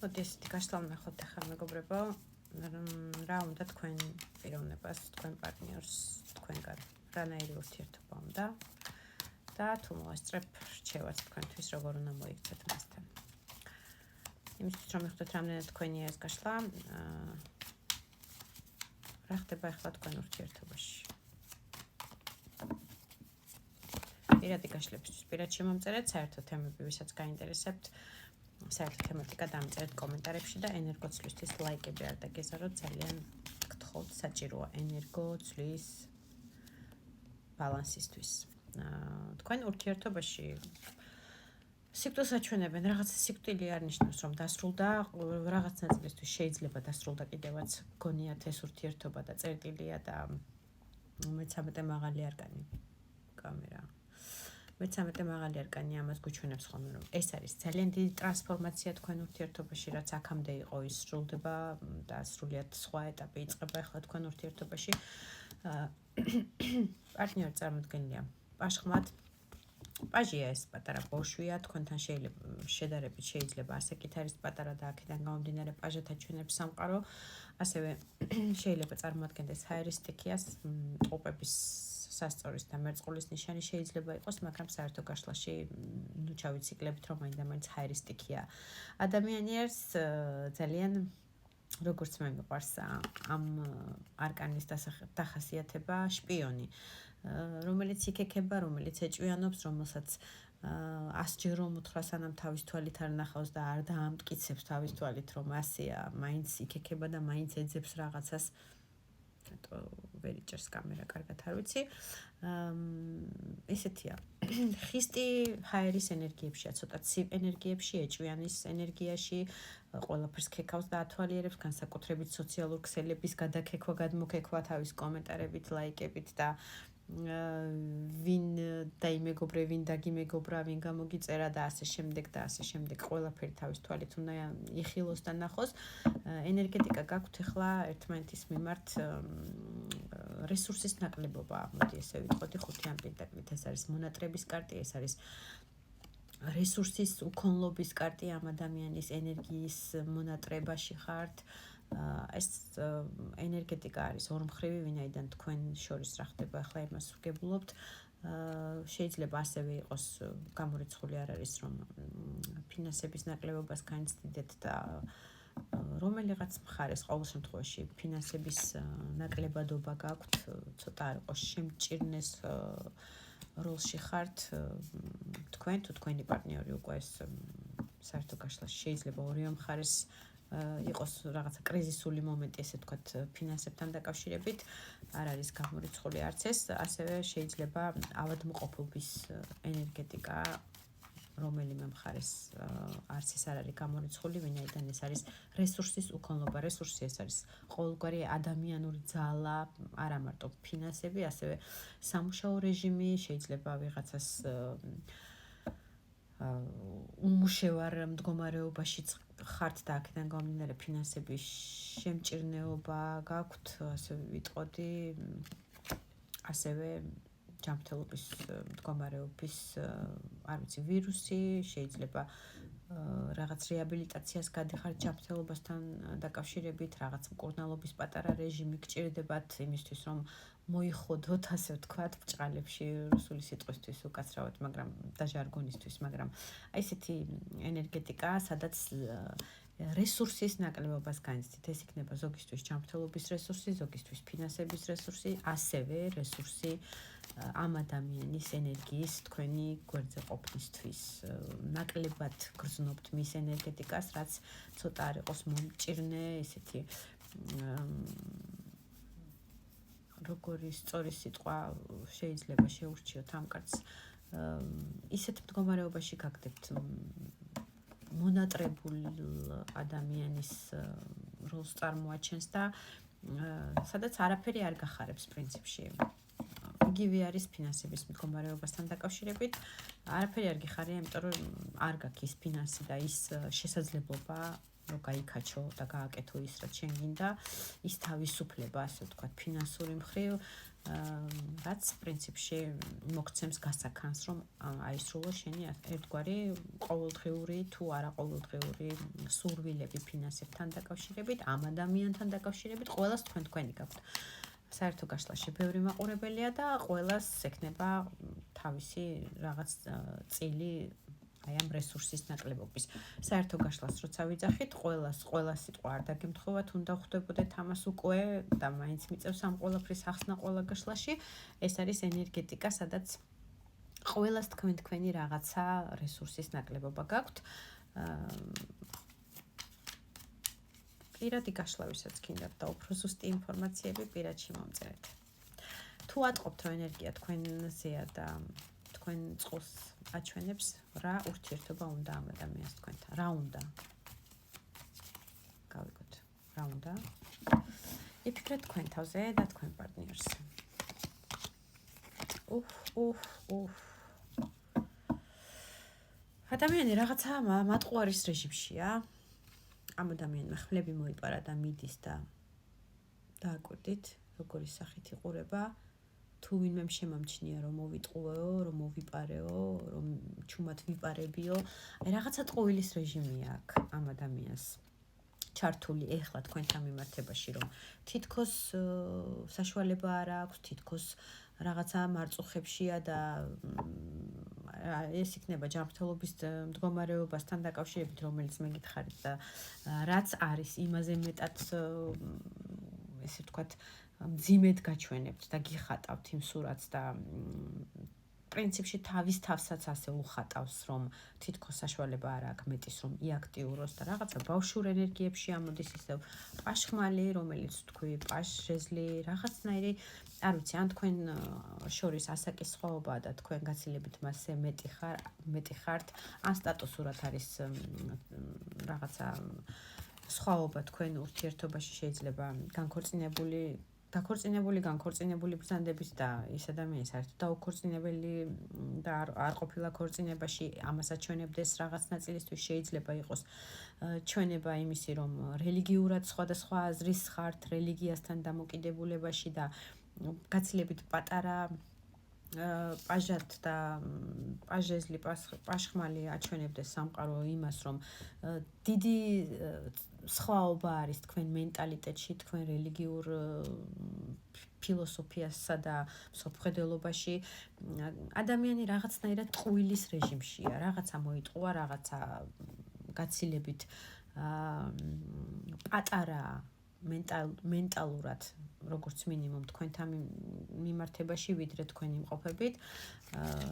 მოდი ესეთი გაშლა ვნახოთ ახლა მეგობრებო, რა უნდა თქვენ პიროვნებას, თქვენ პარტნიორს, თქვენგან რანაირი ურთიერთობა უნდა და თუ მოასწრებ რჩევაც თქვენთვის როგორ უნდა მოიქცეთ მასთან. იმისთვის რომ მიხდეთ რამდენად თქვენია ეს გაშლა, რა ხდება ახლა თქვენ ურთიერთობაში. პირადი გაშლებისთვის პირად შემომწერეთ, საერთო თემები, ვისაც გაინტერესებთ, საერთო თემატიკა დამწერეთ კომენტარებში და ენერგოცვლისთვის ლაიკები არ დაგეზაროთ, ძალიან გთხოვთ, საჭიროა ენერგოცვლის ბალანსისთვის. თქვენ ურთიერთობაში სიკვდილს აჩვენებენ, რაღაც სიკვდილი არ ნიშნავს, რომ დასრულდა, რაღაც ნაწილისთვის შეიძლება დასრულდა კიდევაც გონიათ ეს ურთიერთობა და წერტილია და მე-13 მაღალი არკანი კამერა. მე-13 მაღალი არკანი ამას გვიჩვენებს ხოლმე, რომ ეს არის ძალიან დიდი ტრანსფორმაცია თქვენ ურთიერთობაში, რაც აქამდე იყო, ის სრულდება და სრულიად სხვა ეტაპი იწყება ახლა თქვენ ურთიერთობაში. პარტნიორი წარმოდგენილია პაშხმად. პაჟია ეს პატარა ბოშვია, თქვენთან შეიძლება შედარებით შეიძლება ასაკით არის პატარა და აქედან გამომდინარე პაჟად აჩვენებს სამყარო. ასევე შეიძლება წარმოადგენდეს ჰაერისტიკიას, ტყუპების სასწორის და მერწყულის ნიშანი შეიძლება იყოს, მაგრამ საერთო გაშლაში ჩავიციკლებით, რომ მაინც ჰაერისტიკია. ადამიანი არის ძალიან როგორც მე მიყვარს ამ არკანის დახასიათება შპიონი, რომელიც იქექება, რომელიც ეჭვიანობს, რომელსაც 100-ჯერ რომ უთხრა სანამ თავის თვალით არ ნახავს და არ დაამტკიცებს თავის თვალით, რომ ასეა, მაინც იქექება და მაინც ეძებს რაღაცას. ვერ იჭერს კამერა, კარგად არ ვიცი. ესეთია. ხისტი ჰაერის ენერგიებშია, ცოტა ცივ ენერგიებში, ეჭვიანის ენერგიაში, ყველაფერს ქეკავს და ათვალიერებს, განსაკუთრებით სოციალურ ქსელების გადაქექვა, გადმოქექვა თავის კომენტარებით, ლაიკებით და ვინ დაიმეგობრე, ვინ დაგიმეგობრა, ვინ გამოგიწერა და ასე შემდეგ და ასე შემდეგ. ყველაფერი თავის თვალით უნდა იხილოს და ნახოს. ენერგეტიკა გაქვთ ახლა ერთმანეთის მიმართ რესურსის ნაკლებობა. მოდი ესე ვიტყოდი, 5-იან პენტაკლით ეს არის მონატრების კარტი, ეს არის რესურსის უქონლობის კარტი, ამ ადამიანის ენერგიის მონატრებაში ხართ. ეს ენერგეტიკა არის ორმხრივი, ვინაიდან თქვენ შორის რა ხდება ახლა იმას ვგებულობთ. შეიძლება ასევე იყოს გამორიცხული არ არის, რომ ფინანსების ნაკლებობას განიცდიდეთ და რომელიღაც მხარეს ყოველ შემთხვევაში ფინანსების ნაკლებადობა გაქვთ, ცოტა არ იყოს შემჭირნეს როლში ხართ თქვენ თუ თქვენი პარტნიორი უკვე ეს საერთო გაშლაში შეიძლება ორივე მხარეს იყოს რაღაცა კრიზისული მომენტი, ესე ვთქვათ, ფინანსებთან დაკავშირებით, არ არის გამორიცხული არც ეს, ასევე შეიძლება ავადმყოფობის ენერგეტიკა რომელიმე მხარეს არც ეს არ არის გამორიცხული, ვინაიდან ეს არის რესურსის უქონლობა. რესურსი ეს არის ყოველგვარი ადამიანური ძალა, არა მარტო ფინანსები, ასევე სამუშაო რეჟიმი, შეიძლება ვიღაცას უმუშევარ მდგომარეობაში ხართ და აქედან გამომდინარე ფინანსების შემჭირნეობა გაქვთ, ასე ვიტყოდი, ასევე ჯანმრთელობის მდგომარეობის, არ ვიცი, ვირუსი, შეიძლება რაღაც რეაბილიტაციას გადიხართ ჯანმრთელობასთან დაკავშირებით, რაღაც მკურნალობის პატარა რეჟიმი გჭირდებათ იმისთვის, რომ მოიხოდოთ, ასე ვთქვათ, ბრჭყალებში რუსული სიტყვისთვის უკაცრავად, მაგრამ და ჟარგონისთვის, მაგრამ აი ესეთი ენერგეტიკა, სადაც რესურსის ნაკლებობას განიცდით. ეს იქნება ზოგისთვის ჯანმრთელობის რესურსი, ზოგისთვის ფინანსების რესურსი, ასევე რესურსი ამ ადამიანის ენერგიის თქვენი გვერდზე ყოფნისთვის. ნაკლებად გრძნობთ მის ენერგეტიკას, რაც ცოტა არ იყოს მომჭირნე, ესეთი როგორი სწორი სიტყვა შეიძლება შეურჩიოთ ამ კარტს. ისეთ მდგომარეობაში გაგდებთ მონატრებულ ადამიანის როლს წარმოაჩენს და სადაც არაფერი არ გახარებს პრინციპში. იგივე არის ფინანსების მდგომარეობასთან დაკავშირებით. არაფერი არ გიხარია, იმიტომ რომ არ გაქვს ის ფინანსი და ის შესაძლებლობა, რომ გაიქაჩო და გააკეთო ის, რაც შენ გინდა, ის თავისუფლება, ასე ვთქვათ, ფინანსური მხრივ რაც პრინციპში მოგცემს გასახანს, რომ აისრულო შენი ერთგვარი ყოველდღიური თუ არაყოველდღიური სურვილები ფინანსებთან დაკავშირებით, ამ ადამიანთან დაკავშირებით, ყველას თქვენი გაქვთ. საერთო გაშლაში ბევრი მაყურებელია და ყველას ექნება თავისი რაღაც წილი აი ამ რესურსის ნაკლებობის. საერთო გაშლას როცა ვიძახით, ყველა სიტყვა არ დაგემთხოვათ, უნდა ხვდებოდეთ ამას უკვე და მაინც მიწევს ამ ყველაფრის ახსნა ყველა გაშლაში. ეს არის ენერგეტიკა, სადაც ყველას თქვენი რაღაცა რესურსის ნაკლებობა გაქვთ. პირადი გაშლავისაც გინდათ და უფრო ზუსტი ინფორმაციები პირადში მომწერეთ. თუ ატყობთ, რომ ენერგია თქვენზეა და თქვენ წყოს აჩვენებს, რა ურთიერთობა უნდა ამ ადამიანს თქვენთან? რა უნდა? გავიგოთ, რა უნდა? იფიქრეთ თქვენ თავზე და თქვენ პარტნიორს. ადამიანი რაღაცა მატყუარის რეჟიმშია. ამ ადამიანმა ხმლები მოიპარა და მიდის და დააკვირდით, როგორი სახით იყურება. თუ ვინმე შემამჩნია, რომ მოვიტყუეო, რომ მოვიპარეო, რომ ჩუმად ვიპარებიო, აი რაღაცა ტყუილის რეჟიმი აქვს ამ ადამიანს. ჩართული ეხლა თქვენთან მიმართებაში, რომ თითქოს საშუალება არ აქვს, თითქოს რაღაცა მარწუხებშია და ეს იქნება ჯანმრთელობის მდგომარეობასთან დაკავშირებით, რომელიც მეკითხარით და რაც არის იმაზე მეტად ესე ვთქვათ მძიმედ გაჩვენებთ და გიხატავთ იმ სურათს და პრინციპში თავის თავსაც ასე უხატავს, რომ თითქოს საშუალება არ აქვს მეტის, რომ იაქტიუროს და რაღაცა ბავშვურ ენერგიებში ამოდის ისევ პაშხმალი, რომელიც თქვი პაშჟეზლი, რაღაცნაირი, არ ვიცი, ან თქვენ შორის ასაკის სხვაობაა და თქვენ გაცილებით მასზე მეტი ხართ, ან სტატუსურად არის რაღაცა სხვაობა თქვენ ურთიერთობაში შეიძლება განქორწინებული ბრძანდებით და ის ადამიანი საერთოდ დაუქორწინებელი და არ ყოფილა ქორწინებაში, ამას აჩვენებდეს რაღაც ნაწილისთვის შეიძლება იყოს ჩვენება იმისი, რომ რელიგიურად სხვადასხვა აზრის ხართ, რელიგიასთან დამოკიდებულებაში და გაცილებით პატარა პაჟად და პაჟეზლი პაშხმალი აჩვენებდეს სამყარო იმას, რომ დიდი სხვაობა არის თქვენ მენტალიტეტში, თქვენ რელიგიურ ფილოსოფიასა და მსოფლმხედველობაში. ადამიანი რაღაცნაირად ტყუილის რეჟიმშია, რაღაცა მოიტყუა, რაღაცა გაცილებით პატარა მენტალურად, როგორც მინიმუმ თქვენთან მიმართებაში, ვიდრე თქვენ იმყოფებით,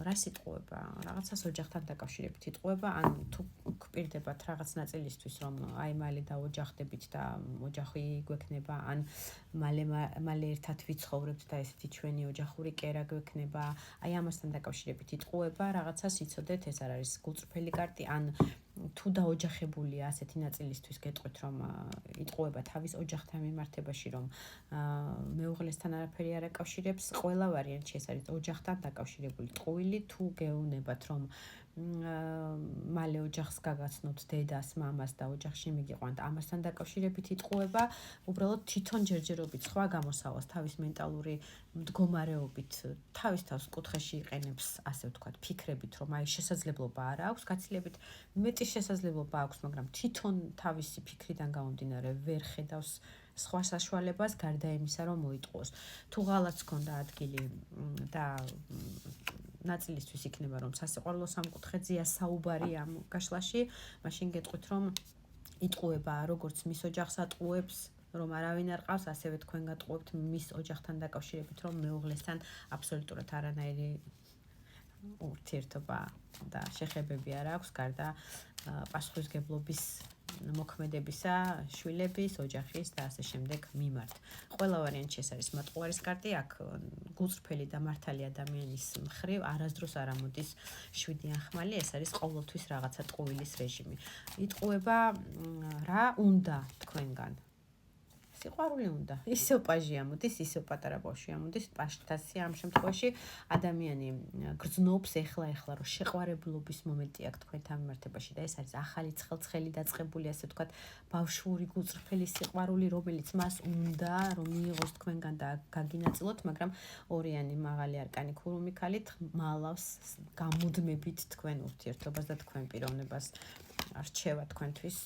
რას იტყუება? რაღაცას ოჯახთან დაკავშირებით იტყუება, ან თუ გვპირდებათ რაღაც ნაწილისთვის, რომ აი მალე დაოჯახდებით და ოჯახი გვექნება, ან მალე ერთად ვიცხოვრებთ და ესეთი ჩვენი ოჯახური კერა გვექნება, აი ამასთან დაკავშირებით იტყუება, რაღაცას იცოდეთ, ეს არ არის გულწრფელი კარტი, ან თუ დაოჯახებულია ასეთი ნაწილისთვის გეტყვით, რომ იტყუება თავის ოჯახთან მიმართებაში, რომ მეუღლესთან არაფერი არ აკავშირებს, ყველა ვარიანტი ეს არის ოჯახთან დაკავშირებული ტყუილი, თუ გეუბნებათ, რომ მალე ოჯახს გაგაცნოთ დედას, მამას და ოჯახში მიგიყვანთ, ამასთან დაკავშირებით იტყუება, უბრალოდ თვითონ ჯერჯერობით სხვა გამოსავალს თავის მენტალური მდგომარეობით თავის თავს კუთხეში იყენებს, ასე ვთქვათ, ფიქრებით, რომ აი შესაძლებლობა არ აქვს, გაცილებით მეტი შესაძლებლობა აქვს, მაგრამ თვითონ თავისი ფიქრიდან გამომდინარე ვერ ხედავს სხვა საშუალებას გარდა იმისა, რომ მოიტყუოს. თუ ღალატს ჰქონდა ადგილი და ნაწილისთვის იქნება, რომ სასიყვარულო სამკუთხედზეა საუბარი ამ გაშლაში, მაშინ გეტყვით, რომ იტყუება, როგორც მის ოჯახს ატყუებს, რომ არავინ არ ყავს, ასევე თქვენ გატყუებთ მის ოჯახთან დაკავშირებით, რომ მეუღლესთან აბსოლუტურად არანაირი ურთიერთობა და შეხებები არ აქვს, გარდა პასუხისმგებლობის მოქმედებისა, შვილების, ოჯახის და ასე შემდეგ მიმართ. ყველა ვარიანტი ეს არის მატყუარის კარტი, აქ გულწრფელი და მართალი ადამიანის მხრივ არასდროს არ ამოდის 7-იან ხმალი, ეს არის ყოველთვის რაღაცა ტყუილის რეჟიმი. იტყუება რა უნდა თქვენგან. სიყვარული უნდა. ისევ პაჟი ამოდის, ისევ პატარა ბავშვი ამოდის, პაშტასი ამ შემთხვევაში ადამიანი გრძნობს ეხლა რომ შეყვარებულობის მომენტი აქვს თქვენთან მიმართებაში და ეს არის ახალი ცხელი დაწყებული, ასე ვთქვათ, ბავშვური გულწრფელი სიყვარული, რომელიც მას უნდა რომ მიიღოს თქვენგან და გაგინაწილოთ, მაგრამ ორიანი მაღალი არკანი ქურუმი ქალით მალავს გამუდმებით თქვენ ურთიერთობას და თქვენ პიროვნებას რჩევა თქვენთვის